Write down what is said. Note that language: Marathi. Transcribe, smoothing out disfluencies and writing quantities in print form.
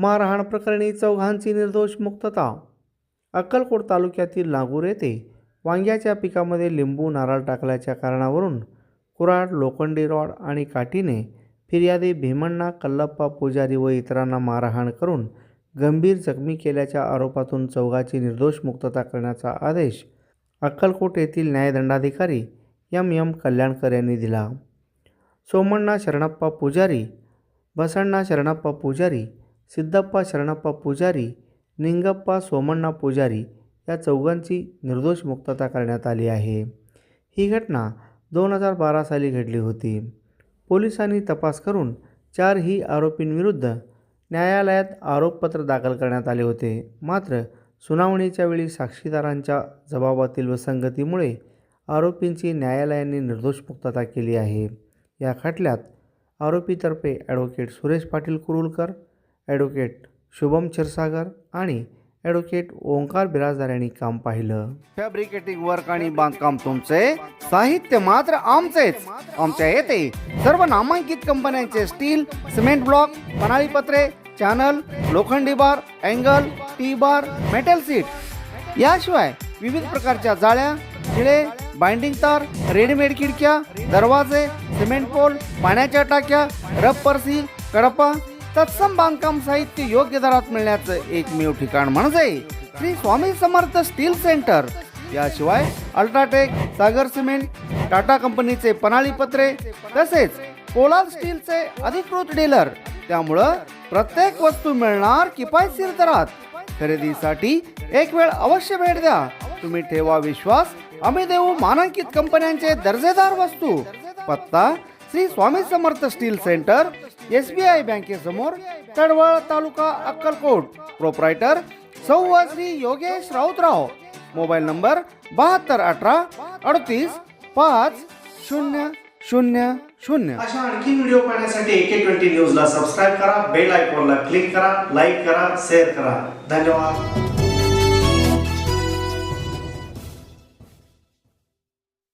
मारहाण प्रकरणी चौघांची निर्दोष मुक्तता. अक्कलकोट तालुक्यातील नागूर येथे वांग्याच्या पिकामध्ये लिंबू नारळ टाकल्याच्या कारणावरून कुऱ्हाड, लोखंडी रॉड आणि काठीने फिर्यादी भीमण्णा कल्लप्पा पुजारी व इतरांना मारहाण करून गंभीर जखमी केल्याच्या आरोपातून चौघांची निर्दोष मुक्तता करण्याचा आदेश अक्कलकोट येथील न्यायदंडाधिकारी एम कल्याणकर यांनी दिला. सोमण्णा शरणप्पा पुजारी, बसण्णा शरणप्पा पुजारी, सिद्धप्पा शरणप्पा पुजारी, निंगप्पा सोमण्णा पुजारी या चौघांची निर्दोष मुक्तता करण्यात आली आहे. ही घटना 2012 साली घडली होती. पोलिसांनी तपास करून 4ही आरोपींविरुद्ध न्यायालयात आरोपपत्र दाखल करण्यात आले होते. मात्र सुनावणीच्या वेळी साक्षीदारांच्या जबाबातील विसंगतीमुळे आरोपींची न्यायालयाने निर्दोष मुक्तता केली आहे. या खटल्यात आरोपीतर्फे ॲडव्होकेट सुरेश पाटील कुरुलकर, ॲडव्होकेट शुभम क्षीरसागर आणि ॲडव्होकेट ओंकार बिराजदार यांनी काम पाहिलं. फॅब्रिकेटिंग वर्क आणि बांधकाम तुमचे, साहित्य मात्र आमचेच. आमच्या येथे सर्व नामांकित कंपन्यांचे स्टील, सिमेंट ब्लॉक, पन्हाळी पत्रे, चॅनल, लोखंडी bar, angle, T bar, metal sheet याशिवाय विविध प्रकारच्या जाळ्या, खिळे, बाइंडिंग तार, रेडीमेड खिडक्या, दरवाजे, सिमेंट पोल, पाण्याच्या टाक्या, रबर सील, कडपा तत्सम बांधकाम साहित्य योग्य दरात मिळण्याचं एकमेव ठिकाण म्हणजे श्री स्वामी समर्थ स्टील सेंटर. याशिवाय अल्ट्राटेक, सागर सिमेंट, टाटा कंपनीचे पन्हाळी पत्रे तसेच पोलाद स्टीलचे अधिकृत डीलर. त्यामुळं प्रत्येक वस्तू मिळणार किफायतशीर दरात. खरेदीसाठी एक वेळ अवश्य भेट द्या. तुम्ही ठेवा विश्वास, आम्ही देऊ मानांकित कंपन्यांचे दर्जेदार वस्तू. पत्ता Shri Swami Samarth steel centre, SBI बँकेसमोर, तडवळ, तालुका अक्कलकोट. प्रोप्रायटर सौ श्री योगेश राऊतराव. Mobile number 7218 38 5000. अशा आणखी व्हिडिओ पाहण्यासाठी AK20 न्यूजला सबस्क्राईब करा, बेल आयकॉनला क्लिक करा, लाईक करा, शेअर करा. धन्यवाद.